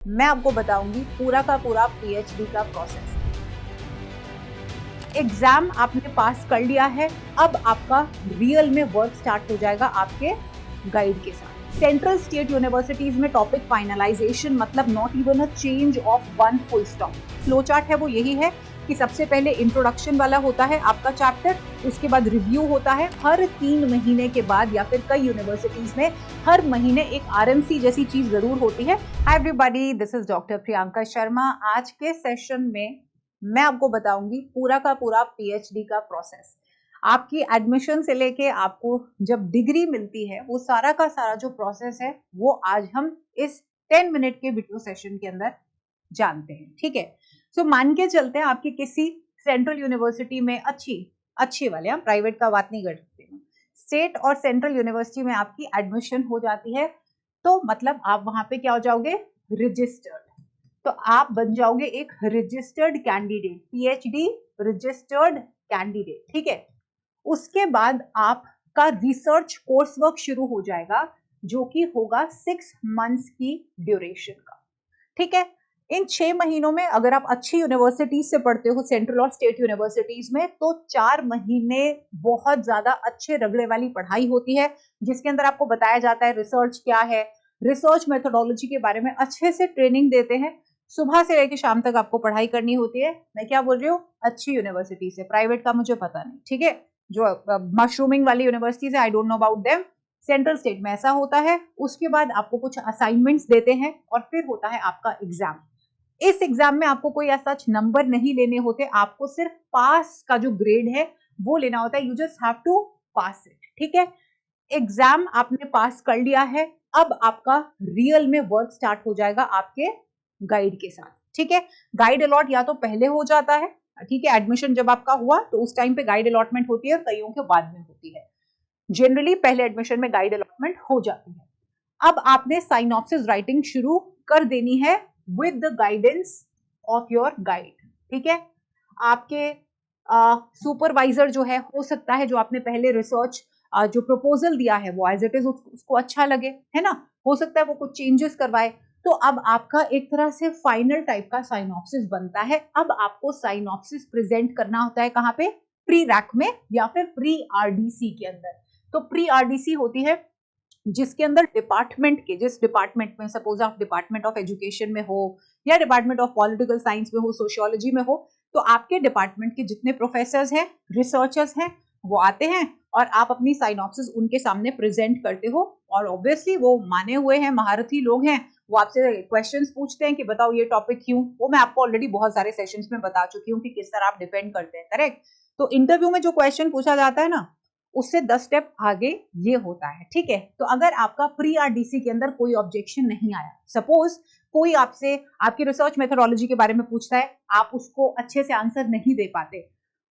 मैं आपको बताऊंगी पूरा का पूरा पीएचडी का प्रोसेस। एग्जाम आपने पास कर लिया है, अब आपका रियल में वर्क स्टार्ट हो जाएगा आपके गाइड के साथ। सेंट्रल स्टेट यूनिवर्सिटीज में टॉपिक फाइनलाइजेशन मतलब not even a change of one full stop. Flow chart है वो यही है कि सबसे पहले इंट्रोडक्शन वाला होता है आपका चैप्टर, उसके बाद रिव्यू होता है हर 3 महीने के बाद, या फिर कई यूनिवर्सिटीज में हर महीने एक आरएमसी जैसी चीज जरूर होती है। Hi everybody, this is doctor Priyanka Sharma. आज के सेशन में मैं आपको बताऊंगी पूरा का पूरा पीएचडी का प्रोसेस। आपकी एडमिशन से लेके आपको जब डिग्री मिलती है वो सारा का सारा जो प्रोसेस है वो आज हम इस 10 मिनट के वीडियो सेशन के अंदर जानते हैं। ठीक है, सो मान के चलते हैं आपकी किसी सेंट्रल यूनिवर्सिटी में अच्छी वाले, हम प्राइवेट का बात नहीं करते, स्टेट और सेंट्रल यूनिवर्सिटी में आपकी एडमिशन हो जाती है, तो मतलब आप वहां पे क्या हो जाओगे, रजिस्टर्ड। तो आप बन जाओगे एक registered candidate, PhD registered candidate. ठीक है, उसके बाद आपका रिसर्च कोर्स वर्क शुरू हो जाएगा जो कि होगा 6 मंथ्स की ड्यूरेशन का। ठीक है, इन 6 महीनों में अगर आप अच्छी यूनिवर्सिटीज से पढ़ते हो, सेंट्रल और स्टेट यूनिवर्सिटीज में, तो 4 महीने बहुत ज्यादा अच्छे रगड़े वाली पढ़ाई होती है जिसके अंदर आपको बताया जाता है रिसर्च क्या है, रिसर्च मेथोडोलॉजी के बारे में अच्छे से ट्रेनिंग देते हैं। सुबह से लेकर शाम तक आपको पढ़ाई करनी होती है। मैं क्या बोल रही हूँ, अच्छी यूनिवर्सिटी से, प्राइवेट का मुझे पता नहीं। ठीक है, जो मशरूमिंग वाली यूनिवर्सिटीज है, I don't know about them. Central state में ऐसा होता है। उसके बाद आपको कुछ असाइनमेंट्स देते हैं और फिर होता है आपका एग्जाम। इस एग्जाम में आपको कोई ऐसा नंबर नहीं लेने होते, आपको सिर्फ पास का जो ग्रेड है वो लेना होता है। You just have to pass it. ठीक है, एग्जाम आपने पास कर लिया है, अब आपका रियल में वर्क स्टार्ट हो जाएगा आपके गाइड के साथ। ठीक है, गाइड अलॉट या तो पहले हो जाता है, ठीक है, एडमिशन जब आपका हुआ तो उस टाइम पे गाइड अलॉटमेंट होती है, कईयों के बाद में होती है। जनरली पहले एडमिशन में गाइड अलॉटमेंट हो जाती है। अब आपने साइनॉप्सिस राइटिंग शुरू कर देनी है with the guidance of your guide. ठीक है, आपके सुपरवाइजर जो है, हो सकता है जो आपने पहले रिसर्च जो प्रपोजल दिया है वो एज इट इज उसको अच्छा लगे, है ना, हो सकता है वो कुछ चेंजेस करवाए। तो अब आपका एक तरह से फाइनल टाइप का साइनॉप्सिस बनता है। अब आपको साइनॉप्सिस प्रेजेंट करना होता है कहाँ पे, प्री रैक में या फिर प्री आरडीसी के अंदर। तो प्री आरडीसी होती है जिसके अंदर डिपार्टमेंट के, जिस डिपार्टमेंट में, सपोज आप डिपार्टमेंट ऑफ एजुकेशन में हो या डिपार्टमेंट ऑफ पॉलिटिकल साइंस में हो, सोशियोलॉजी में हो, तो आपके डिपार्टमेंट के जितने प्रोफेसर्स हैं, रिसर्चर्स हैं, वो आते हैं और आप अपनी साइनॉप्सिस उनके सामने प्रेजेंट करते हो। और ऑब्वियसली वो माने हुए हैं, महारथी लोग हैं, वो आपसे क्वेश्चंस पूछते हैं कि बताओ ये टॉपिक क्यों। वो मैं आपको ऑलरेडी बहुत सारे सेशंस में बता चुकी हूँ कि किस तरह आप डिपेंड करते हैं, करेक्ट। तो इंटरव्यू में जो क्वेश्चन पूछा जाता है ना, उससे 10 स्टेप आगे ये होता है। ठीक है, तो अगर आपका प्री आरडीसी के अंदर कोई ऑब्जेक्शन नहीं आया, सपोज कोई आपसे आपकी रिसर्च मेथोडोलॉजी के बारे में पूछता है, आप उसको अच्छे से आंसर नहीं दे पाते,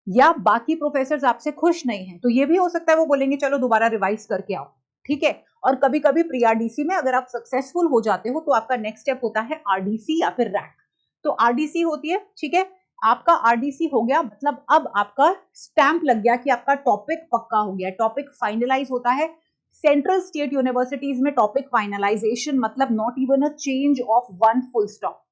या बाकी प्रोफेसर्स आपसे खुश नहीं हैं, तो ये भी हो सकता है वो बोलेंगे चलो दोबारा रिवाइज करके आओ। ठीक है, और कभी कभी प्री आरडीसी में अगर आप सक्सेसफुल हो जाते हो तो आपका नेक्स्ट स्टेप होता है आरडीसी या फिर रैक। तो आरडीसी होती है, ठीक है, आपका आरडीसी हो गया, मतलब अब आपका स्टैंप लग गया कि आपका टॉपिक पक्का हो गया, टॉपिक फाइनलाइज होता है। सेंट्रल स्टेट यूनिवर्सिटीज में टॉपिक फाइनलाइजेशन मतलब not even a change of one full stop,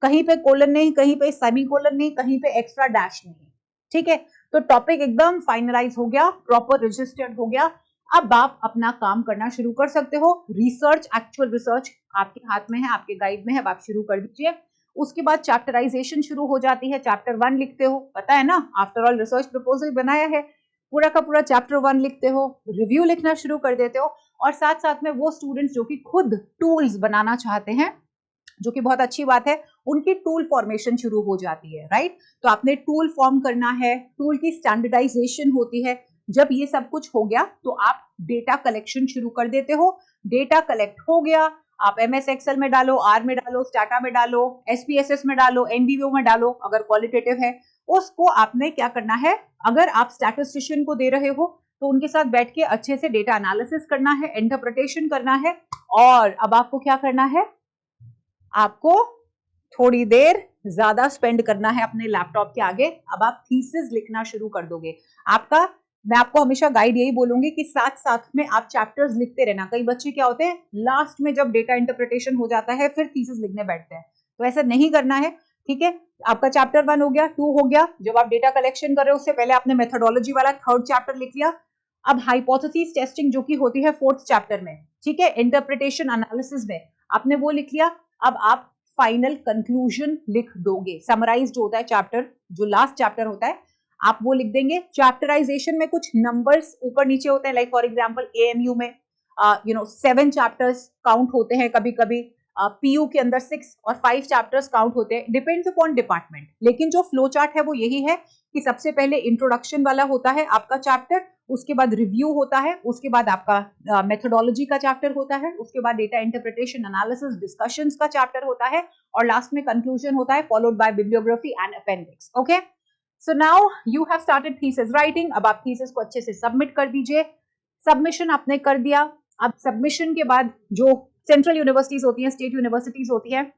कहीं पे कोलन नहीं, कहीं पे सेमी कोलन नहीं, कहीं पे एक्स्ट्रा डैश नहीं। ठीक है, तो टॉपिक एकदम फाइनलाइज हो गया, प्रॉपर रजिस्टर्ड हो गया। अब आप अपना काम करना शुरू कर सकते हो। रिसर्च, एक्चुअल रिसर्च आपके हाथ में है, आपके गाइड में है, अब आप शुरू कर दीजिए। उसके बाद चैप्टराइजेशन शुरू हो जाती है, चैप्टर 1 लिखते हो, पता है ना, आफ्टर ऑल रिसर्च प्रपोजल बनाया है, पूरा का पूरा चैप्टर 1 लिखते हो, रिव्यू लिखना शुरू कर देते हो। और साथ साथ में वो स्टूडेंट्स जो कि खुद टूल्स बनाना चाहते हैं, जो कि बहुत अच्छी बात है, उनकी टूल फॉर्मेशन शुरू हो जाती है, राइट। तो आपने टूल फॉर्म करना है, टूल की स्टैंडर्डाइजेशन होती है। जब ये सब कुछ हो गया तो आप डेटा कलेक्शन शुरू कर देते हो। डेटा कलेक्ट हो गया, आप एमएस एक्सेल में डालो, आर में डालो, स्टाटा में डालो, एसपीएसएस में डालो, एनडीवीओ में डालो अगर क्वालिटेटिव है। उसको आपने क्या करना है, अगर आप स्टैटिस्टिशियन को दे रहे हो तो उनके साथ बैठ के अच्छे से डेटा एनालिसिस करना है, इंटरप्रिटेशन करना है। और अब आपको क्या करना है, आपको थोड़ी देर ज्यादा स्पेंड करना है अपने लैपटॉप के आगे। अब आप थीसिस लिखना शुरू कर दोगे। आपका मैं आपको हमेशा गाइड यही बोलूंगी कि साथ साथ में आप चैप्टर्स लिखते रहना। कई बच्चे क्या होते हैं, लास्ट में जब डेटा इंटरप्रिटेशन हो जाता है फिर थीसिस लिखने बैठते हैं, तो ऐसा नहीं करना है, ठीक है। आपका चैप्टर 1 हो गया, 2 हो गया, जब आप डेटा कलेक्शन कर रहे हो उससे पहले आपने मेथोडोलॉजी वाला 3rd चैप्टर लिख लिया। अब हाइपोथेसिस टेस्टिंग जो कि होती है 4th चैप्टर में, ठीक है, इंटरप्रिटेशन एनालिसिस में आपने वो लिख लिया। अब आप फाइनल कंक्लूजन लिख दोगे, समराइज जो होता है चैप्टर, जो लास्ट चैप्टर होता है आप वो लिख देंगे। चैप्टराइजेशन में कुछ नंबर्स ऊपर नीचे होते हैं, लाइक फॉर एग्जांपल एएमयू में 7 चैप्टर्स काउंट होते हैं, कभी कभी पीयू के अंदर 6 और 5 चैप्टर्स काउंट होते हैं, डिपेंड्स अपॉन डिपार्टमेंट। लेकिन जो फ्लो चार्ट है वो यही है कि सबसे पहले इंट्रोडक्शन वाला होता है आपका चैप्टर, उसके बाद रिव्यू होता है, उसके बाद आपका मेथोडोलॉजी का चैप्टर होता है, उसके बाद डेटा इंटरप्रिटेशन एनालिसिस डिस्कशंस का चैप्टर होता है, और लास्ट में कंक्लूजन होता है, followed by bibliography and appendix. Okay, so now you have started thesis writing. अब आप थीसिस को अच्छे से सबमिट कर दीजिए। सबमिशन आपने कर दिया। अब सबमिशन के बाद जो सेंट्रल यूनिवर्सिटीज होती हैं, स्टेट यूनिवर्सिटीज होती हैं,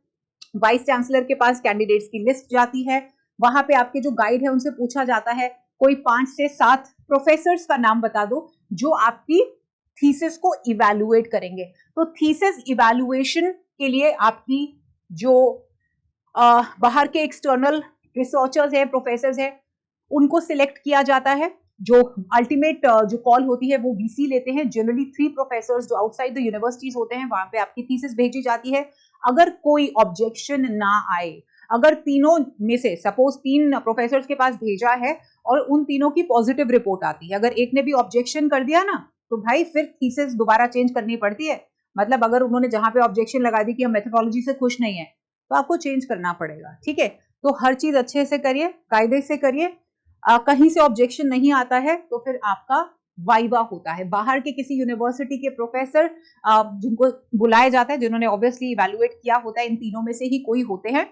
वाइस चांसलर के पास कैंडिडेट्स की लिस्ट जाती है। वहां पे आपके जो गाइड है उनसे पूछा जाता है कोई 5 से 7 प्रोफेसर्स का नाम बता दो जो आपकी थीसिस को इवैल्यूएट करेंगे। तो थीसिस इवैल्यूएशन के लिए आपकी जो बाहर के एक्सटर्नल रिसर्चर्स है, प्रोफेसर्स है, उनको सिलेक्ट किया जाता है। जो अल्टीमेट जो कॉल होती है वो वीसी लेते हैं। जनरली 3 प्रोफेसर्स जो आउटसाइड द यूनिवर्सिटीज होते हैं, वहां पे आपकी थीसिस भेजी जाती है। अगर कोई ऑब्जेक्शन ना आए, अगर तीनों में से सपोज 3 प्रोफेसर्स के पास भेजा है और उन तीनों की पॉजिटिव रिपोर्ट आती है, अगर एक ने भी ऑब्जेक्शन कर दिया ना, तो भाई फिर थीसिस दोबारा चेंज करनी पड़ती है। मतलब अगर उन्होंने जहां पे ऑब्जेक्शन लगा दी कि हम मेथोडोलॉजी से खुश नहीं है, तो आपको चेंज करना पड़ेगा, ठीक है। तो हर चीज अच्छे से करिए, कायदे से करिए। कहीं से ऑब्जेक्शन नहीं आता है तो फिर आपका वाइवा होता है। बाहर के किसी यूनिवर्सिटी के प्रोफेसर जिनको बुलाया जाता है, जिन्होंने ऑब्वियसली इवैल्यूएट किया होता है, इन तीनों में से ही कोई होते हैं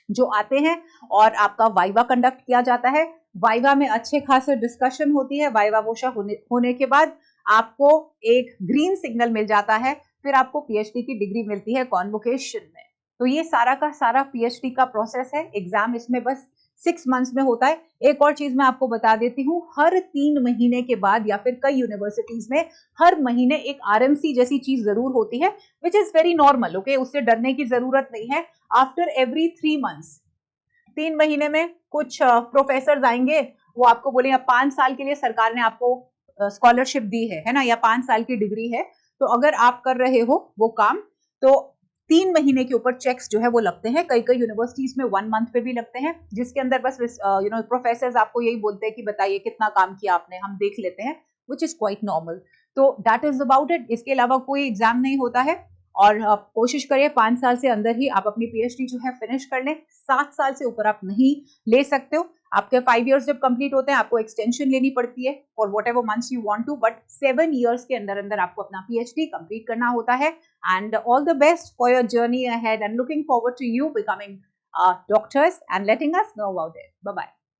जो आते हैं और आपका वाइवा कंडक्ट किया जाता है। वाइवा में अच्छे खासे डिस्कशन होती है। वाइवा वोशा होने के बाद आपको एक ग्रीन सिग्नल मिल जाता है, फिर आपको पीएचडी की डिग्री मिलती है कॉन्वोकेशन में। तो ये सारा का सारा पीएचडी का प्रोसेस है। एग्जाम इसमें बस 6 मंथ्स में होता है। एक और चीज मैं आपको बता देती हूँ, हर 3 महीने के बाद या फिर कई यूनिवर्सिटीज में हर महीने एक आरएमसी जैसी चीज जरूर होती है, which is very normal. Okay, उससे डरने की जरूरत नहीं है। आफ्टर एवरी 3 मंथ्स, 3 महीने में कुछ प्रोफेसर आएंगे, वो आपको बोलेंगे 5 साल के लिए सरकार ने आपको स्कॉलरशिप दी है ना, या 5 साल की डिग्री है, तो अगर आप कर रहे हो वो काम, तो 3 महीने के ऊपर चेक्स जो है वो लगते हैं। कई कई यूनिवर्सिटीज में 1 मंथ पे भी लगते हैं, जिसके अंदर बस प्रोफेसर्स आपको यही बोलते हैं कि बताइए कितना काम किया आपने, हम देख लेते हैं, विच इज क्वाइट नॉर्मल। तो दैट इज अबाउट इट। इसके अलावा कोई एग्जाम नहीं होता है। और आप कोशिश करिए 5 साल से अंदर ही आप अपनी पीएचडी जो है फिनिश कर लें। 7 साल से ऊपर आप नहीं ले सकते हो। आपके 5 इयर्स जब कंप्लीट होते हैं आपको एक्सटेंशन लेनी पड़ती है for whatever months you want to, but 7 years के अंदर अंदर आपको अपना पीएचडी कंप्लीट करना होता है। And all the best for your journey ahead and looking forward to you becoming doctors and letting us know about it. Bye bye.